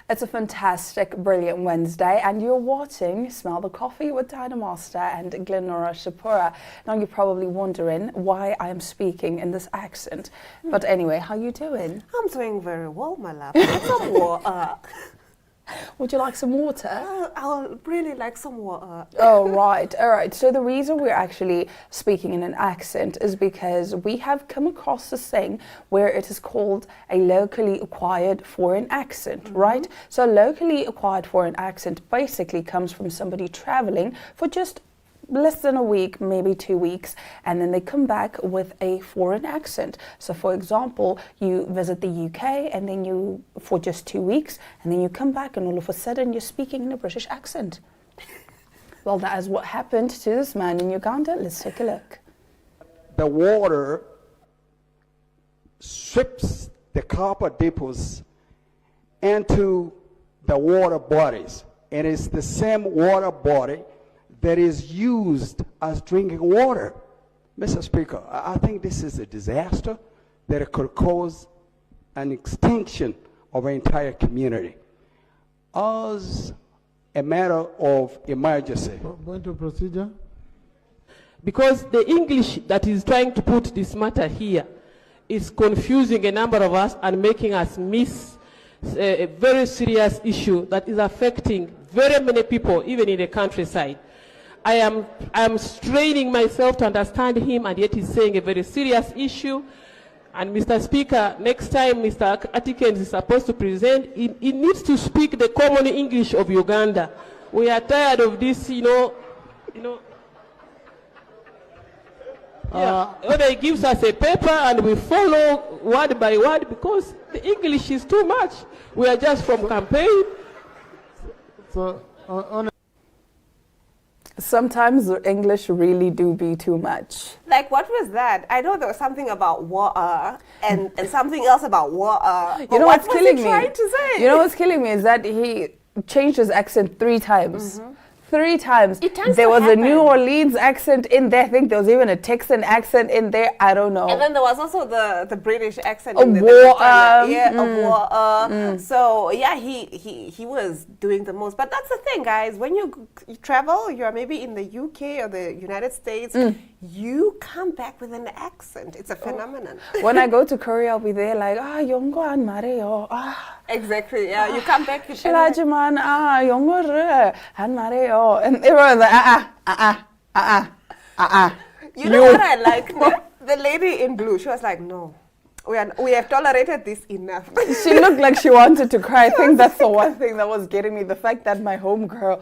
It's a fantastic, brilliant Wednesday, and you're watching Smell the Coffee with Dinah Master and Glenora Shapura. Now you're probably wondering why I am speaking in this accent. But anyway, how you doing? I'm doing very well, my love. Some water. Would you like some water? I would really like some water. Oh, right. All right. So the reason we're actually speaking in an accent is because we have come across this thing where it is called a locally acquired foreign accent, right? So locally acquired foreign accent basically comes from somebody traveling for just less than a week, maybe 2 weeks, and then they come back with a foreign accent. So for example, you visit the UK and then you, for just 2 weeks, and then you come back and all of a sudden you're speaking in a British accent. Well, that is what happened to this man in Uganda. Let's take a look. The water strips the copper deposits into the water bodies, and it's the same water body that is used as drinking water. Mr. Speaker, I think this is a disaster that it could cause an extinction of an entire community. As a matter of emergency. Going to procedure. Because the English that is trying to put this matter here is confusing a number of us and making us miss a very serious issue that is affecting very many people, even in the countryside. I am straining myself to understand him, and yet he's saying a very serious issue. And Mr. Speaker, next time Mr. Atikens is supposed to present, he needs to speak the common English of Uganda. We are tired of this, Whether he gives us a paper and we follow word by word, because the English is too much. We are just from campaign. So, Sometimes the English really do be too much. Like, what was that? I know there was something about water and something else about water. You know what's killing me? Trying to say? You know what's killing me is that he changed his accent 3 times. 3 times. It tends there to was a happen. New Orleans accent in there. I think there was even a Texan accent in there. I don't know. And then there was also the British accent. Of in the water. of water. So yeah, he was doing the most. But that's the thing, guys. When you travel, you are maybe in the UK or the United States. You come back with an accent. It's a phenomenon. When I go to Korea, I'll be there like, yongo an mareo. Exactly. Yeah, you come back. Shilajiman, yongo re an mareo. And they were like, You know what I like? The lady in blue, she was like, no, we have tolerated this enough. She looked like she wanted to cry. I think that's the one thing that was getting me. The fact that my homegirl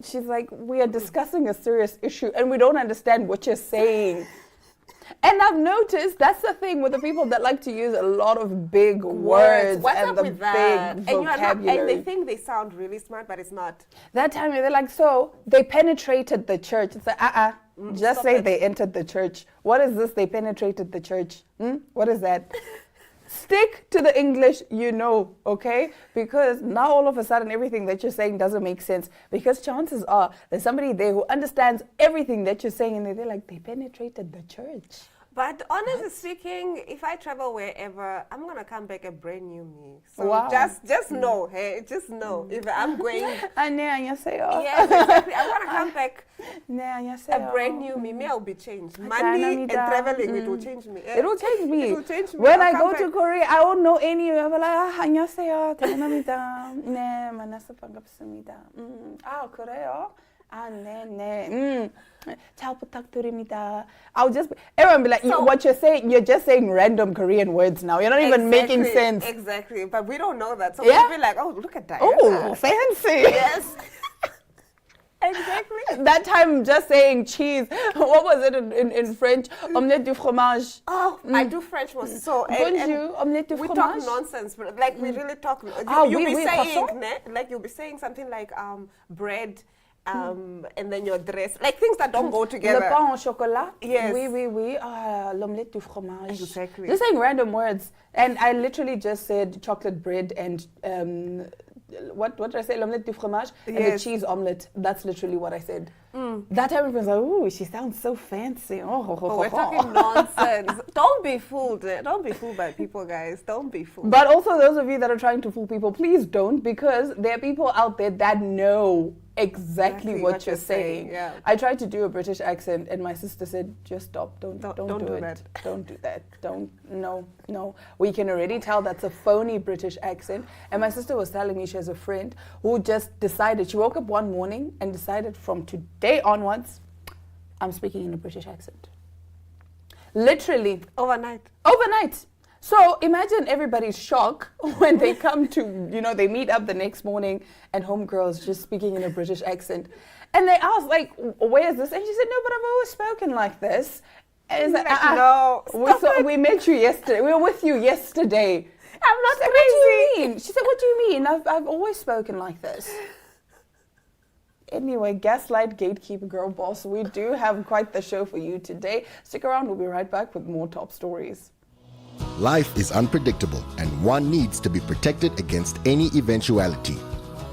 she's like, we are discussing a serious issue and we don't understand what you're saying. And I've noticed that's the thing with the people that like to use a lot of big words What's and up the with that? big And, vocabulary. and they think they sound really smart, but it's not. That time they're like, so they penetrated the church. It's like, just stop say it. they entered the church. What is this? They penetrated the church. What is that? Stick to the English, okay? Because now all of a sudden everything that you're saying doesn't make sense. Because chances are there's somebody there who understands everything that you're saying and they're like, they penetrated the church. But honestly speaking, if I travel wherever, I'm gonna come back a brand new me. So Wow. just know, hey, just know if I'm going. Yes, Exactly. I'm gonna come back a brand new me. Me, I'll be changed. Money and traveling, it will change me. It will change me. It will change me. When I'll I come go to back. Korea, I won't know any. I'll be like, 안녕하세요. 대단합니다. 네, 만나서 반갑습니다. 그래요? 네. 잘 부탁드립니다. Everyone be like, what you're saying, you're just saying random Korean words now. You're not even making sense. Exactly. But we don't know that. So Yeah? we'll be like, oh, look at that. Oh, fancy. Yes. Exactly. That time just saying cheese. What was it in French? Omelette du fromage. Oh, I do French was so. Bonjour, omelette du we fromage. talk nonsense, but like we really talk. You'll be saying, like you'll be saying something like bread, and then your dress, like things that don't go together. Le pain au chocolat. Yes. Oui. L'omelette du fromage. Exactly. Just saying random words, and I literally just said chocolate bread and what did I say? L'omelette du fromage and the Yes. cheese omelette. That's literally what I said. That time everyone's like, ooh, she sounds so fancy. But we're talking nonsense. Don't be fooled. Don't be fooled by people, guys. Don't be fooled. But also those of you that are trying to fool people, please don't, because there are people out there that know exactly what you're saying. yeah. I tried to do a British accent and my sister said, just stop, don't do do it. that. Don't do that. No. We can already tell that's a phony British accent. And my sister was telling me she has a friend who just decided, she woke up one morning and decided from today onwards, I'm speaking in a British accent. Literally. Overnight. So imagine everybody's shock when they come to, they meet up the next morning and homegirl's just speaking in a British accent. And they ask, like, where is this? And she said, no, but I've always spoken like this. And it's like, no, we met you yesterday. We were with you yesterday. I'm not She said, crazy. what do you mean? She said, what do you mean? I've always spoken like this. Anyway, Gaslight Gatekeeper Girl Boss, we do have quite the show for you today. Stick around, we'll be right back with more top stories. Life is unpredictable and one needs to be protected against any eventuality.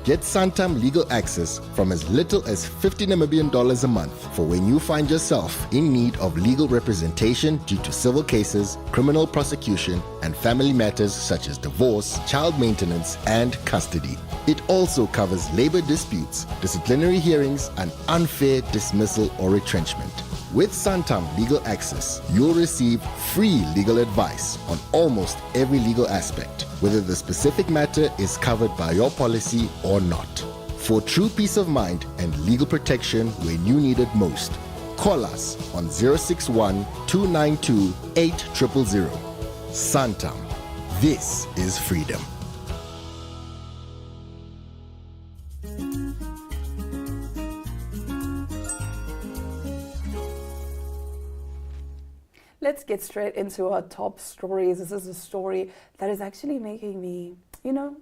Get Santam legal access from as little as 50 Namibian dollars a month for when you find yourself in need of legal representation due to civil cases, criminal prosecution, and family matters such as divorce, child maintenance, and custody. It also covers labor disputes, disciplinary hearings, and unfair dismissal or retrenchment. With Santam Legal Access, you'll receive free legal advice on almost every legal aspect, whether the specific matter is covered by your policy or not. For true peace of mind and legal protection when you need it most, call us on 061 292 8000. Santam. This is freedom. Let's get straight into our top stories. This is a story that is actually making me,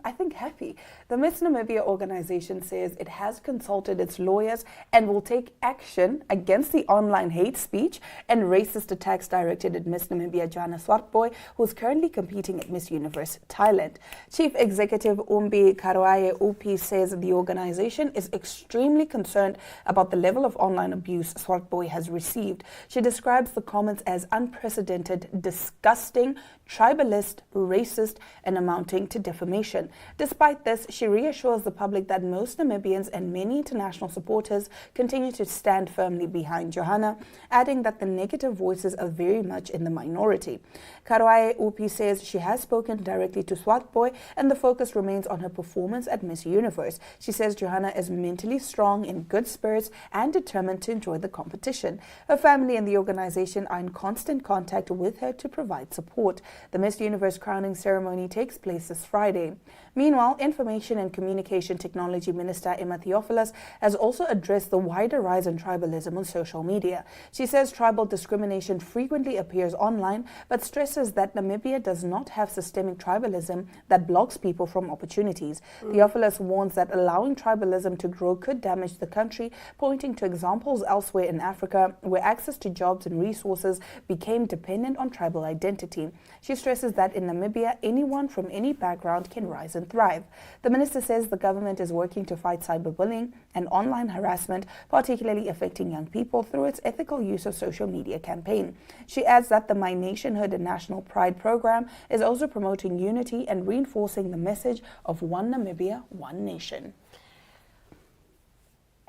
I think happy. The Miss Namibia organization says it has consulted its lawyers and will take action against the online hate speech and racist attacks directed at Miss Namibia Johanna Swartboy, who is currently competing at Miss Universe Thailand. Chief Executive Umbi Karuaye Upi says the organization is extremely concerned about the level of online abuse Swartboy has received. She describes the comments as unprecedented, disgusting, tribalist, racist, and amounting to defamation. Despite this, she reassures the public that most Namibians and many international supporters continue to stand firmly behind Johanna, adding that the negative voices are very much in the minority. Karuaye Upi says she has spoken directly to Swartboy and the focus remains on her performance at Miss Universe. She says Johanna is mentally strong, in good spirits, and determined to enjoy the competition. Her family and the organization are in constant contact with her to provide support. The Miss Universe crowning ceremony takes place this Friday. Meanwhile, Information and Communication Technology Minister Emma Theophilus has also addressed the wider rise in tribalism on social media. She says tribal discrimination frequently appears online, but stresses that Namibia does not have systemic tribalism that blocks people from opportunities. Theophilus warns that allowing tribalism to grow could damage the country, pointing to examples elsewhere in Africa where access to jobs and resources became dependent on tribal identity. She stresses that in Namibia, anyone from any background can rise and thrive. The minister says the government is working to fight cyberbullying and online harassment, particularly affecting young people, through its ethical use of social media campaign. She adds that the My Nationhood and National Pride program is also promoting unity and reinforcing the message of One Namibia, One Nation.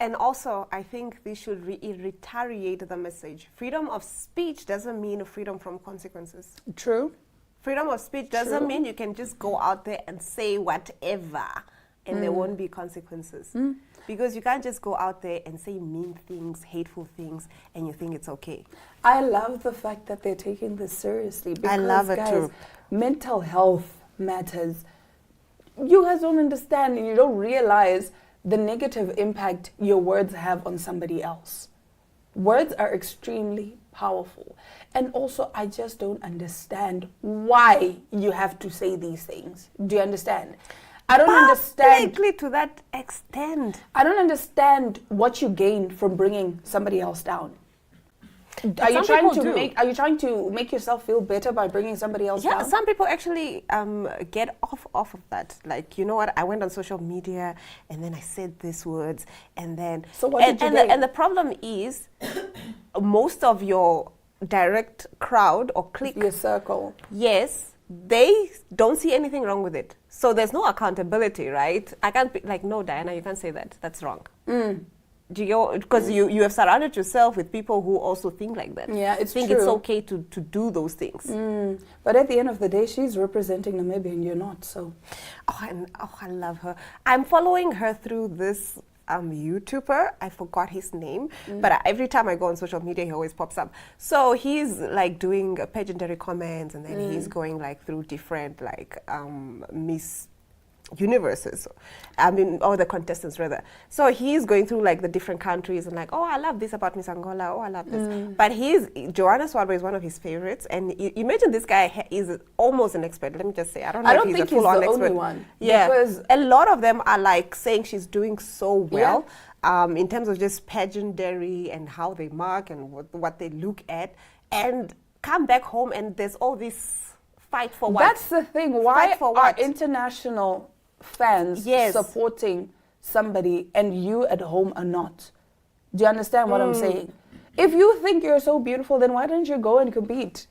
And also, I think we should reiterate the message. Freedom of speech doesn't mean freedom from consequences. True. Freedom of speech doesn't mean you can just go out there and say whatever and there won't be consequences. Because you can't just go out there and say mean things, hateful things, and you think it's okay. I love the fact that they're taking this seriously. Because, I love it guys, too. Mental health matters. You guys don't understand and you don't realize the negative impact your words have on somebody else. Words are extremely powerful. And also, I just don't understand why you have to say these things. Do you understand? I don't understand. Publicly to that extent. I don't understand what you gain from bringing somebody else down. Are you some trying people to do. Are you trying to make yourself feel better by bringing somebody else Yeah, down? some people actually get off of that. Like, you know what? I went on social media and then I said these words, and then So what did you and, do? and the problem is, most of your direct crowd or clique, Your circle. yes, they don't see anything wrong with it. So there's no accountability, right? I can't be like, no, Diana, you can't say that. That's wrong. Do you? Because you have surrounded yourself with people who also think like that. Yeah, it's think it's true. okay to do those things. But at the end of the day, she's representing Namibia and you're not. So I love her. I'm following her through this YouTuber. I forgot his name, but every time I go on social media, he always pops up. So he's like doing pageantry comments, and then he's going like through different like Miss universes, I mean, or the contestants rather. So he's going through like the different countries and like, oh, I love this about Miss Angola. Oh, I love this. But Joanna Swadwa is one of his favorites, and imagine this guy is almost an expert. Let me just say, I don't know if he's think a full-on the expert. only one. Yeah, Because a lot of them are like saying she's doing so well. In terms of just pageantry and how they mark and what they look at, and come back home and there's all this fight for what? that's the thing. Why Fight for are what? international fans Yes. supporting somebody and you at home are not? Do you understand what I'm saying? If you think you're so beautiful, then why don't you go and compete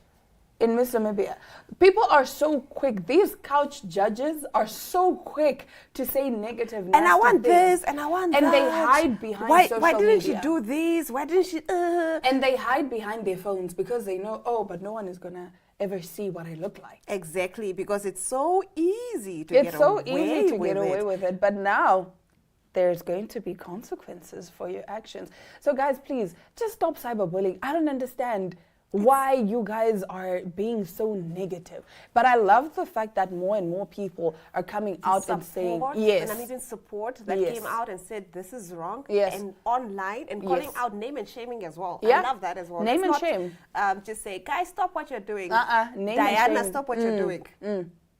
in Miss Namibia? People are so quick. These couch judges are so quick to say negative, And I nasty want things. this, and I want And that. they hide behind why social didn't media. she do this? Why didn't she? And they hide behind their phones because they know, oh, but no one is going to ever see what I look like. Exactly, because it's so easy to It's get so away easy to with get away it. with it. But now there's going to be consequences for your actions. So guys, please just stop cyberbullying. I don't understand why you guys are being so negative. But I love the fact that more and more people are coming out and saying, yes. And even support that Yes. came out and said this is wrong. Yes. And online and calling Yes. out name and shaming as well. Yeah. I love that as well. Name It's and not, shame. Just say, guys, stop what you're doing. Name and Diana, shame. stop what you're doing.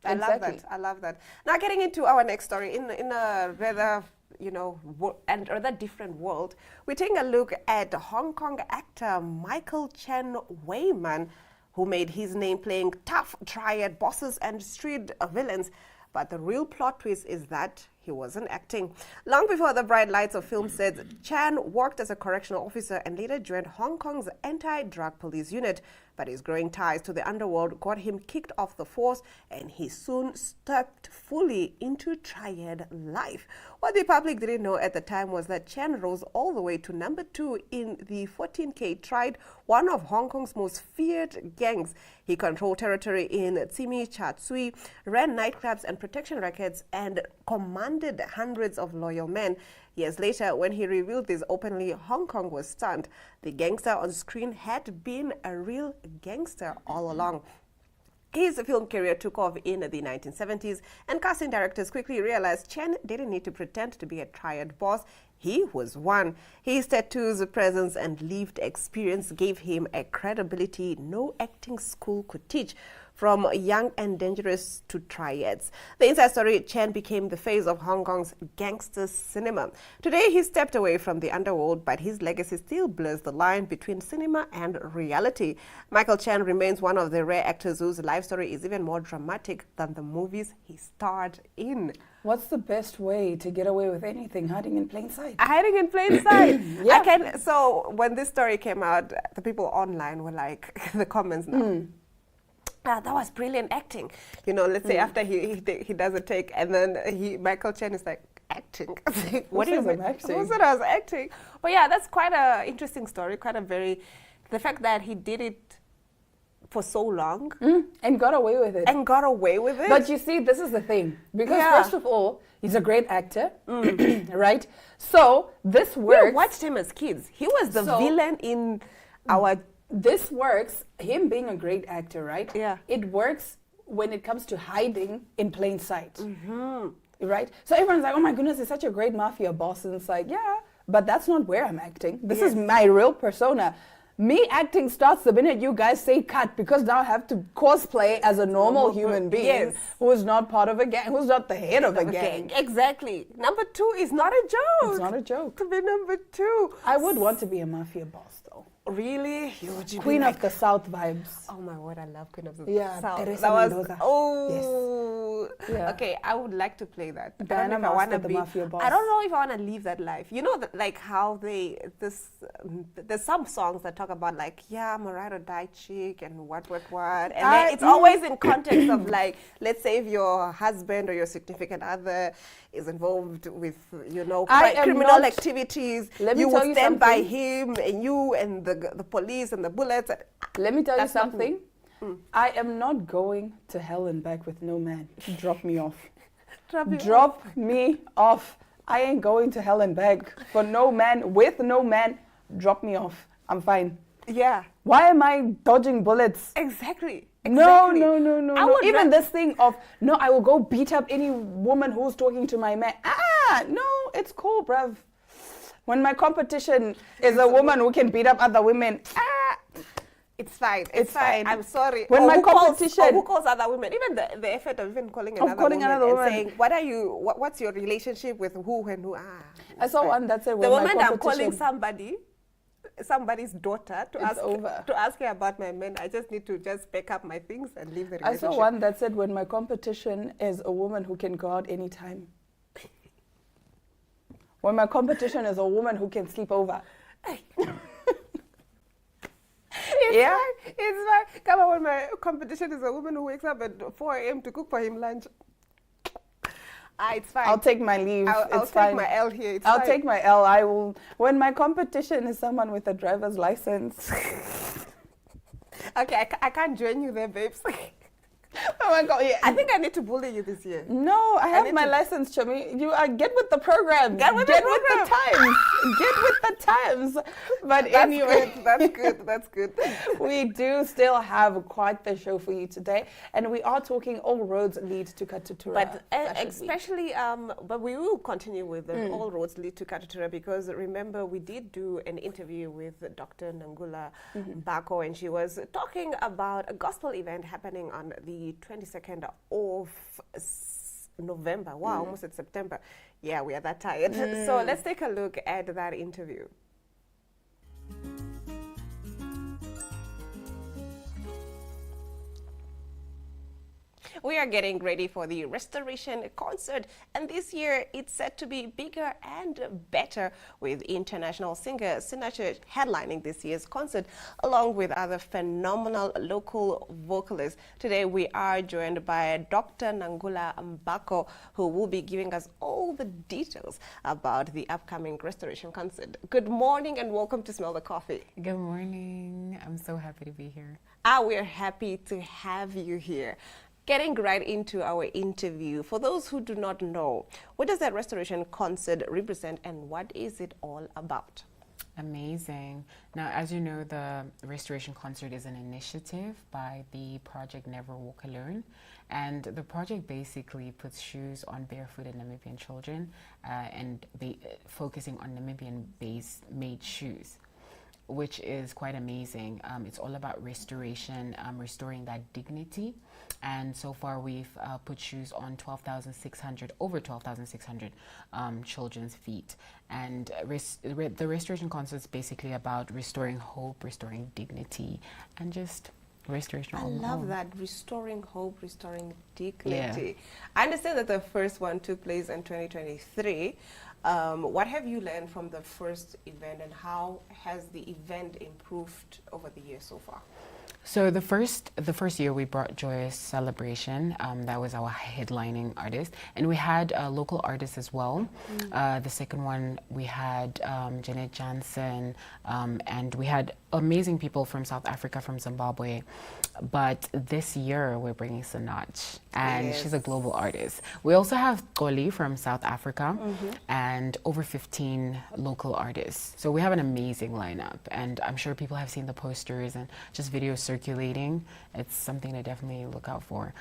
I love Exactly. that. I love that. Now getting into our next story in a rather and rather different world, we're taking a look at Hong Kong actor Michael Chen Wayman, who made his name playing tough triad bosses and street villains. But the real plot twist is that he wasn't acting. Long before the bright lights of film sets, Chan worked as a correctional officer and later joined Hong Kong's anti-drug police unit. But his growing ties to the underworld got him kicked off the force, and he soon stepped fully into triad life. What the public didn't know at the time was that Chan rose all the way to number 2 in the 14K Triad, one of Hong Kong's most feared gangs. He controlled territory in Tsimi Cha Tsui, ran nightclubs and protection rackets, and commanded hundreds of loyal men. Years later, when he revealed this openly, Hong Kong was stunned. The gangster on screen had been a real gangster all along. His film career took off in the 1970s, and casting directors quickly realized Chen didn't need to pretend to be a triad boss. He was one. His tattoos, presence, and lived experience gave him a credibility no acting school could teach. From Young and Dangerous to Triads. The inside story, Chen became the face of Hong Kong's gangster cinema. Today, he stepped away from the underworld, but his legacy still blurs the line between cinema and reality. Michael Chen remains one of the rare actors whose life story is even more dramatic than the movies he starred in. What's the best way to get away with anything? Hiding in plain sight. Hiding in plain sight. Yeah. So when this story came out, the people online were like, the comments now. That was brilliant acting. Let's say after he does a take, and then Michael Chen is like, acting. What do you says mean? I'm acting? Who said I was acting? But yeah, that's quite an interesting story. The fact that he did it for so long And got away with it. and got away with it. But you see, this is the thing. Because Yeah. first of all, he's a great actor, right? So this we works. watched him as kids. He was the So- villain in our. This works, him being a great actor, right? Yeah. It works when it comes to hiding in plain sight. Right? So everyone's like, oh my goodness, he's such a great mafia boss. And it's like, yeah, but that's not where I'm acting. This is my real persona. Me acting starts the minute you guys say cut, because now I have to cosplay as a normal human being Yes. who is not part of a gang, who's not the head of a gang. Exactly. Number 2 is not a joke. It's not a joke. To be number 2. I would want to be a mafia boss, though. Really? Would you be Queen like, of the South vibes. oh my word, I love Queen of the Yeah, South. Teresa That was, Mendoza. oh. Yeah. Okay, I would like to play that. I Diana don't know if I want to Master, the be, Mafia Boss. I don't know if I want to live that life. You know, like how there's some songs that talk about like, yeah, I'm a ride or die chick and what. And then it's always in context of like, let's say if your husband or your significant other is involved with, you know, I am criminal not- activities, Let me you tell will you stand by something. him and you and the police and the bullets. Let me tell you That's not me. something. I am not going to hell and back with no man. Drop me off. Drop you Drop me off. I ain't going to hell and back for no man, with no man. Drop me off. I'm fine. Yeah, Why am I dodging bullets? exactly. No, exactly. no, no, no, I no. would Even ra- this thing of, no, I will go beat up any woman who's talking to my man. No, it's cool, bruv. When my competition is a woman who can beat up other women, It's fine. It's fine. I'm sorry. When Or my who calls- competition- or who calls other women? Even the effort of even calling another calling woman another and woman. saying, what's your relationship with who and who? I saw one that said, The when my moment I'm calling competition- somebody's daughter to It's over. ask her about my men, I just need to just pack up my things and leave the I relationship. saw one that said, when my competition is a woman who can go out anytime. When my competition is a woman who can sleep over. It's Yeah. fine. It's fine. Come on, when my competition is a woman who wakes up at 4 a.m. to cook for him lunch. It's fine. I'll take my leave. I'll It's take fine. my L here. It's I'll fine. take my L. I will. When my competition is someone with a driver's license. Okay, I can't join you there, babes. Oh my God! Yeah. I think I need to bully you this year. No, I have need my to- license, Chumi. You get with the program. Get with the program. times. Get with the times. But That's anyway, good. That's good. That's good. we do still have quite the show for you today, and we are talking all roads lead to Katutura. But Fashion Week. especially, but we will continue with the all roads lead to Katutura, because remember we did do an interview with Dr. Nangula Mbako, and she was talking about a gospel event happening on the 22nd of November. Wow, almost at September. Yeah, we are that tired. So let's take a look at that interview. We are getting ready for the Restoration Concert, and this year it's set to be bigger and better, with international singer Sinach headlining this year's concert, along with other phenomenal local vocalists. Today we are joined by Dr. Nangula Mbako, who will be giving us all the details about the upcoming Restoration Concert. Good morning and welcome to Smell the Coffee. Good morning. I'm so happy to be here. We're happy to have you here. Getting right into our interview, for those who do not know, what does that Restoration Concert represent and what is it all about? Amazing. Now, as you know, the Restoration Concert is an initiative by the project Never Walk Alone. And the project basically puts shoes on barefooted Namibian children and focusing on Namibian-based made shoes, which is quite amazing. It's all about restoration, restoring that dignity. And so far we've put shoes on over 12,600 children's feet. And the Restoration Concert is basically about restoring hope, restoring dignity, and just restoration. I on love home. that, restoring hope, restoring dignity. I understand that the first one took place in 2023. What have you learned from the first event, and how has the event improved over the years so far? So the first year we brought Joyous Celebration. That was our headlining artist, and we had local artists as well. The second one we had Janet Jansen, and we had amazing people from South Africa, from Zimbabwe. But this year we're bringing Sinach, and she's a global artist. We also have Goli from South Africa, and over 15 local artists. So we have an amazing lineup, and I'm sure people have seen the posters and just videos circulating. It's something to definitely look out for.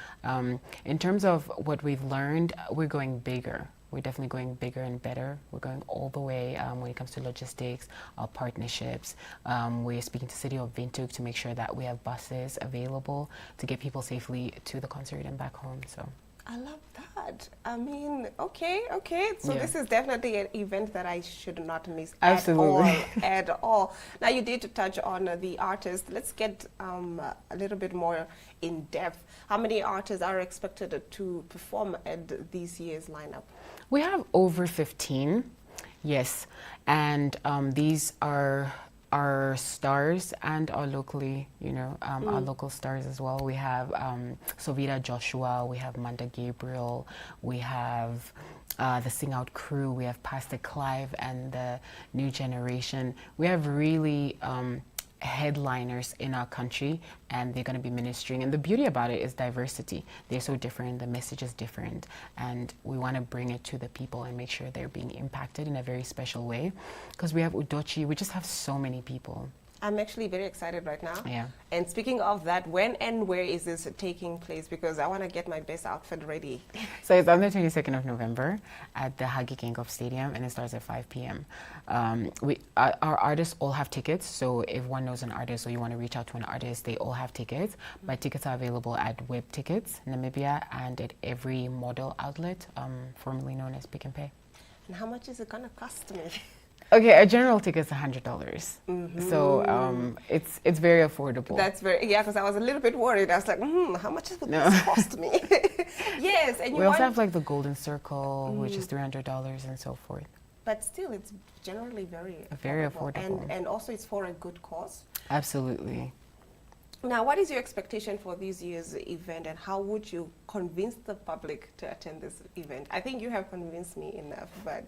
In terms of what we've learned, we're going bigger. We're definitely going bigger and better. We're going all the way when it comes to logistics, partnerships. We're speaking to City of Windhoek to make sure that we have buses available to get people safely to the concert and back home. So I love that. I mean, okay. So Yeah. this is definitely an event that I should not miss Absolutely. at all. Now you did touch on the artists. Let's get a little bit more in depth. How many artists are expected to perform at this year's lineup? We have over 15, yes, and these are our stars and our locally, our local stars as well. We have Sovita Joshua, we have Manda Gabriel, we have the Sing Out crew, we have Pastor Clive and the New Generation. We have really headliners in our country, and they're going to be ministering. And the beauty about it is diversity. They're so different, the message is different, and we want to bring it to the people and make sure they're being impacted in a very special way. Because we have Udochi, we just have so many people. I'm actually very excited right now. Yeah. And speaking of that, when and where is this taking place? Because I want to get my best outfit ready. So it's on the 22nd of November at the Hagi Geingob Stadium, and it starts at 5 p.m. Our artists all have tickets, so if one knows an artist or you want to reach out to an artist, they all have tickets. But tickets are available at Web Tickets, Namibia, and at every model outlet, formerly known as Pick and Pay. And how much is it going to cost me? Okay, a general ticket's $100, so it's very affordable. That's very, yeah, because I was a little bit worried. I was like, how much would this cost me? Yes, and you We also want, have like the Golden Circle, which is $300 and so forth. but still, it's generally very Very affordable. And also it's for a good cause. Absolutely. Now, what is your expectation for this year's event, and how would you convince the public to attend this event? I think you have convinced me enough, but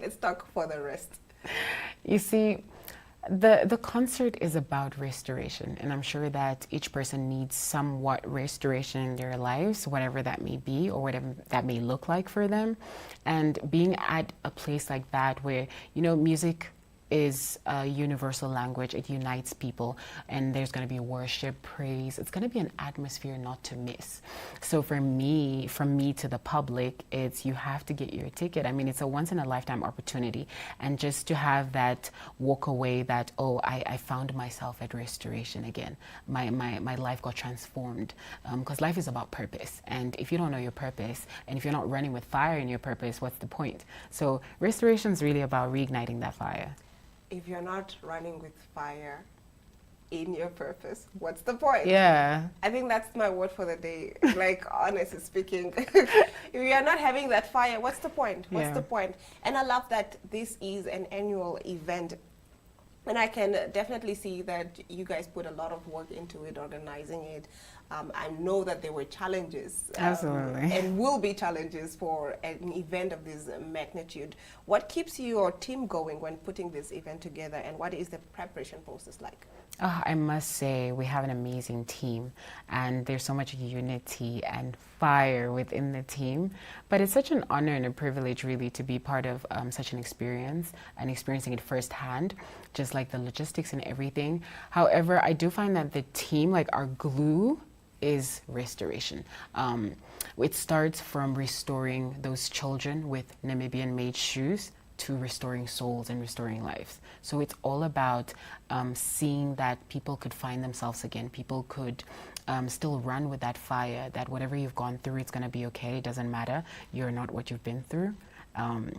let's talk for the rest. You see, the concert is about restoration, and I'm sure that each person needs somewhat restoration in their lives, whatever that may be or whatever that may look like for them. And being at a place like that where, music is a universal language. It unites people, and there's going to be worship, praise. It's going to be an atmosphere not to miss. So from me to the public, it's you have to get your ticket. I mean, it's a once in a lifetime opportunity, and just to have that walk away that, oh, I found myself at restoration again. My life got transformed, because life is about purpose, and if you don't know your purpose, and if you're not running with fire in your purpose, what's the point? So restoration is really about reigniting that fire. If you're not running with fire in your purpose, what's the point? Yeah. I think that's my word for the day. Like, honestly speaking, if you're not having that fire, what's the point? What's Yeah. the point? And I love that this is an annual event. And I can definitely see that you guys put a lot of work into it, organizing it. I know that there were challenges. Absolutely. And will be challenges for an event of this magnitude. What keeps your team going when putting this event together, and what is the preparation process like? Oh, I must say we have an amazing team, and there's so much unity and fire within the team. But it's such an honor and a privilege really to be part of such an experience and experiencing it firsthand, just like the logistics and everything. However, I do find that the team, like our glue, is restoration. It starts from restoring those children with Namibian-made shoes to restoring souls and restoring lives. So it's all about seeing that people could find themselves again. People could still run with that fire, that whatever you've gone through, it's going to be okay. It doesn't matter. You're not what you've been through.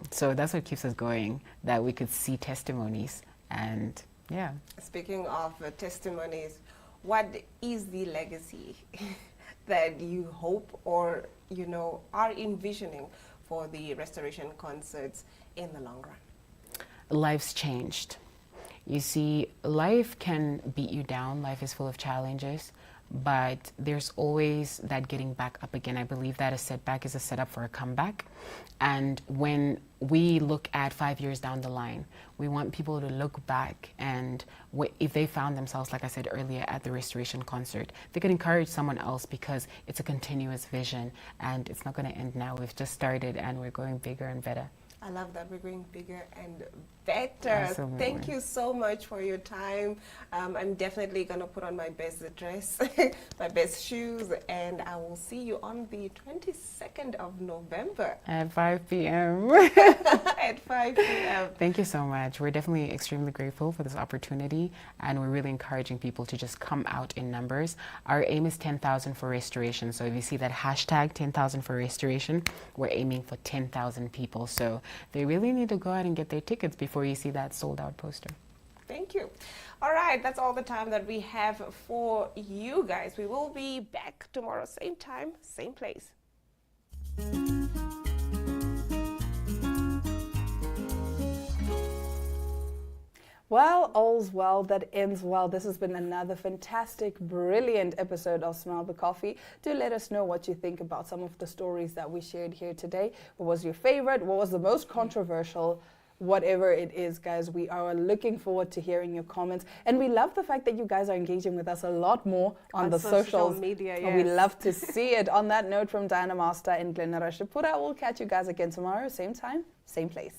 So that's what keeps us going, that we could see testimonies. And yeah. Speaking of testimonies, what is the legacy that you hope or, are envisioning for the restoration concerts in the long run? Life's changed. You see, life can beat you down. Life is full of challenges, but there's always that getting back up again. I believe that a setback is a setup for a comeback. And when we look at 5 years down the line, we want people to look back, and if they found themselves, like I said earlier, at the restoration concert, they could encourage someone else, because it's a continuous vision and it's not going to end now. We've just started and we're going bigger and better. I love that we're going bigger and better. Absolutely. Thank you so much for your time. I'm definitely going to put on my best dress, my best shoes, and I will see you on the 22nd of November At 5 p.m. at 5 p.m. Thank you so much. We're definitely extremely grateful for this opportunity, and we're really encouraging people to just come out in numbers. Our aim is 10,000 for restoration. So if you see that hashtag 10,000 for restoration, we're aiming for 10,000 people. So they really need to go out and get their tickets before you see that sold out poster. Thank you. All right, that's all the time that we have for you guys. We will be back tomorrow, same time, same place. Well, all's well that ends well. This has been another fantastic, brilliant episode of Smell the Coffee. Do let us know what you think about some of the stories that we shared here today. What was your favorite? What was the most controversial? Whatever it is, guys, we are looking forward to hearing your comments. And we love the fact that you guys are engaging with us a lot more on the social socials. media, We yes. love to see it. On that note, from Diana Master and Glenn Rashapura, we'll catch you guys again tomorrow, same time, same place.